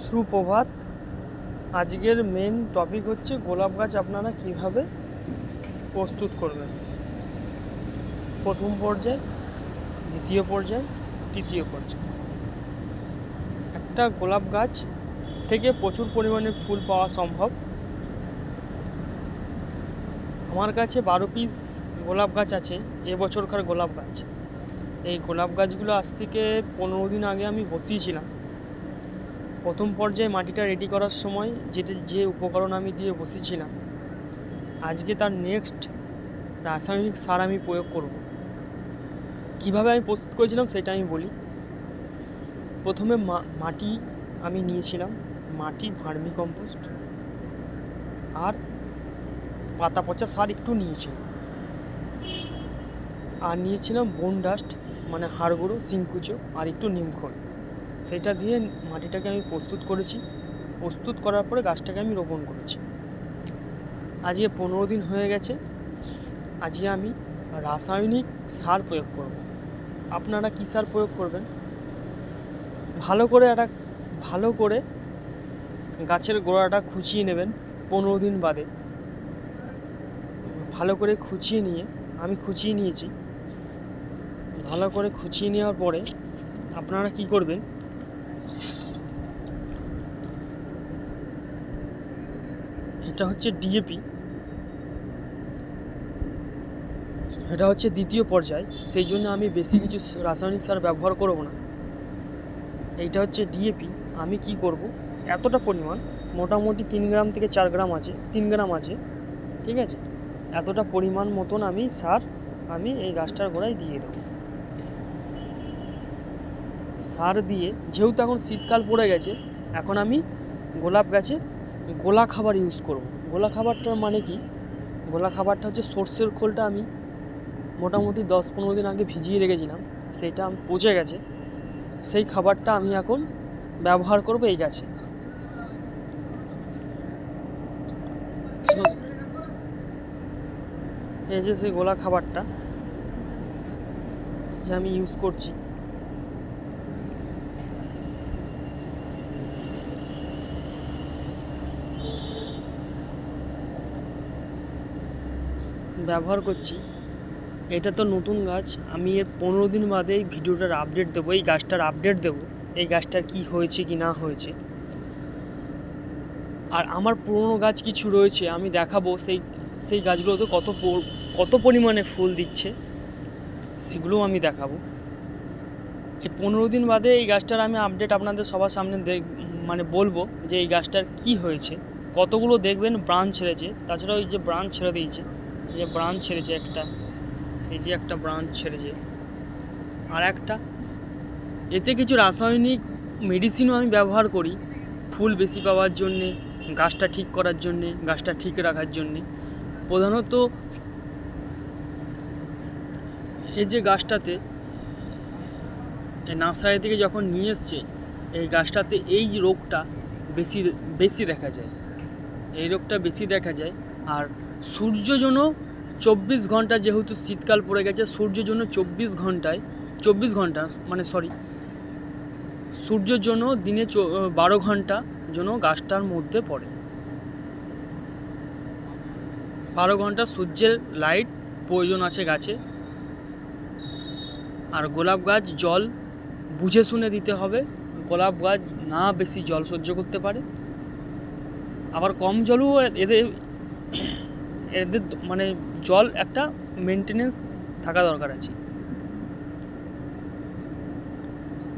সুপ্রভাত। আজকের main topic হচ্ছে গোলাপ গাছ আপনারা কিভাবে প্রস্তুত করবেন। প্রথম পর্যায়, দ্বিতীয় পর্যায়, তৃতীয় পর্যায়। একটা গোলাপ গাছ থেকে প্রচুর পরিমাণে ফুল পাওয়া সম্ভব। আমার কাছে 12 পিস গোলাপ গাছ আছে, এবছরকার গোলাপ গাছ। এই গোলাপ গাছগুলো আজ থেকে 15 দিন আগে আমি বসিয়েছিলাম। প্রথম পর্যায়ে মাটিটা রেডি করার সময় যে উপকরণ আমি দিয়ে বসিয়েছিলাম, আজকে তার নেক্সট রাসায়নিক সার আমি প্রয়োগ করব। কীভাবে আমি প্রস্তুত করেছিলাম সেটা আমি বলি। প্রথমে মাটি আমি নিয়েছিলাম, মাটি, ভার্মি কম্পোস্ট আর পাতা পচা সার একটু নিয়েছিলাম, আর নিয়েছিলাম বোন ডাস্ট মানে হাড় গুঁড়ো, সিংকুচো আর একটু নিমখোল। সেটা দিয়ে মাটিটাকে আমি প্রস্তুত করেছি। প্রস্তুত করার পরে গাছটাকে আমি রোপণ করেছি। আজকে 15 দিন হয়ে গেছে। আজকে আমি রাসায়নিক সার প্রয়োগ করব। আপনারা কী সার প্রয়োগ করবেন? ভালো করে গাছের গোড়াটা খুঁচিয়ে নেবেন 15 দিন বাদে। ভালো করে খুঁচিয়ে নিয়ে, আমি খুঁচিয়ে নিয়েছি। ভালো করে খুঁচিয়ে নেওয়ার পরে আপনারা কি করবেন, এটা হচ্ছে ডিএপি, এটা হচ্ছে দ্বিতীয় পর্যায়, সেই জন্য আমি বেশি কিছু রাসায়নিক সার ব্যবহার করব না। এইটা হচ্ছে ডিএপি। আমি কি করব, এতটা পরিমাণ, মোটামুটি 3 গ্রাম থেকে 4 গ্রাম আছে, 3 গ্রাম আছে, ঠিক আছে? এতটা পরিমাণ মতন আমি সার এই গাছটার গোড়ায় দিয়ে দেবো। সার দিয়ে, যেহেতু এখন শীতকাল পড়ে গেছে, এখন আমি গোলাপ গাছে গোলা খাবার ইউজ করব। গোলা খাবারটার মানে কি? গোলা খাবারটা হচ্ছে সর্ষের খোলটা আমি মোটামুটি 10-15 দিন আগে ভিজিয়ে রেখেছিলাম, সেইটা পচে গেছে। সেই খাবারটা আমি এখন ব্যবহার করব এই গাছে। এই যে সেই গোলা খাবারটা যে আমি ইউজ করছি, ব্যবহার করছি। এটা তো নতুন গাছ, আমি এর 15 দিন বাদে এই ভিডিওটার আপডেট দেবো, এই গাছটার আপডেট দেবো, এই গাছটার কি হয়েছে কি না হয়েছে। আর আমার পুরনো গাছ কিছু রয়েছে, আমি দেখাবো সেই গাছগুলোতে কত পরিমাণে ফুল দিচ্ছে, সেগুলোও আমি দেখাবো। এই 15 দিন বাদে এই গাছটার আমি আপডেট আপনাদের সবার সামনে বলবো যে এই গাছটার কি হয়েছে। কতগুলো দেখবেন ব্রাঞ্চ ছেড়েছে, তাছাড়াও এই যে ব্রাঞ্চ ছেড়ে দিয়েছে, এই যে ব্রাঞ্চ ছেড়েছে একটা, এই যে একটা ব্রাঞ্চ ছেড়েছে, আর একটা। এতে কিছু রাসায়নিক মেডিসিনও আমি ব্যবহার করি ফুল বেশি পাওয়ার জন্যে, গাছটা ঠিক করার জন্যে, গাছটা ঠিক রাখার জন্যে। প্রধানত এই যে গাছটাতে নার্সারি থেকে যখন নিয়ে এসছে, এই গাছটাতে এই যে রোগটা বেশি দেখা যায়, এই রোগটা বেশি দেখা যায়। আর সূর্য যেন 24 ঘন্টা, যেহেতু শীতকাল পড়ে গেছে, সূর্য যেন 24 ঘন্টা সূর্যের জন্য দিনে 12 ঘন্টা যেন গাছটার মধ্যে পড়ে। 12 ঘন্টা সূর্যের লাইট প্রয়োজন আছে গাছে। আর গোলাপ গাছ জল বুঝে শুনে দিতে হবে। গোলাপ গাছ না বেশি জল সহ্য করতে পারে, আবার কম জলও এদের জল একটা মেনটেনেন্স থাকা দরকার আছে।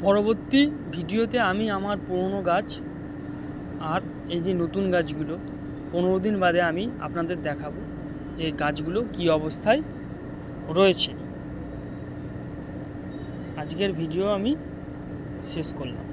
পরবর্তী ভিডিওতে আমি আমার পুরনো গাছ আর এই যে নতুন গাছগুলো 15 দিন বাদে আমি আপনাদের দেখাবো যে গাছগুলো কী অবস্থায় রয়েছে। আজকের ভিডিও আমি শেষ করলাম।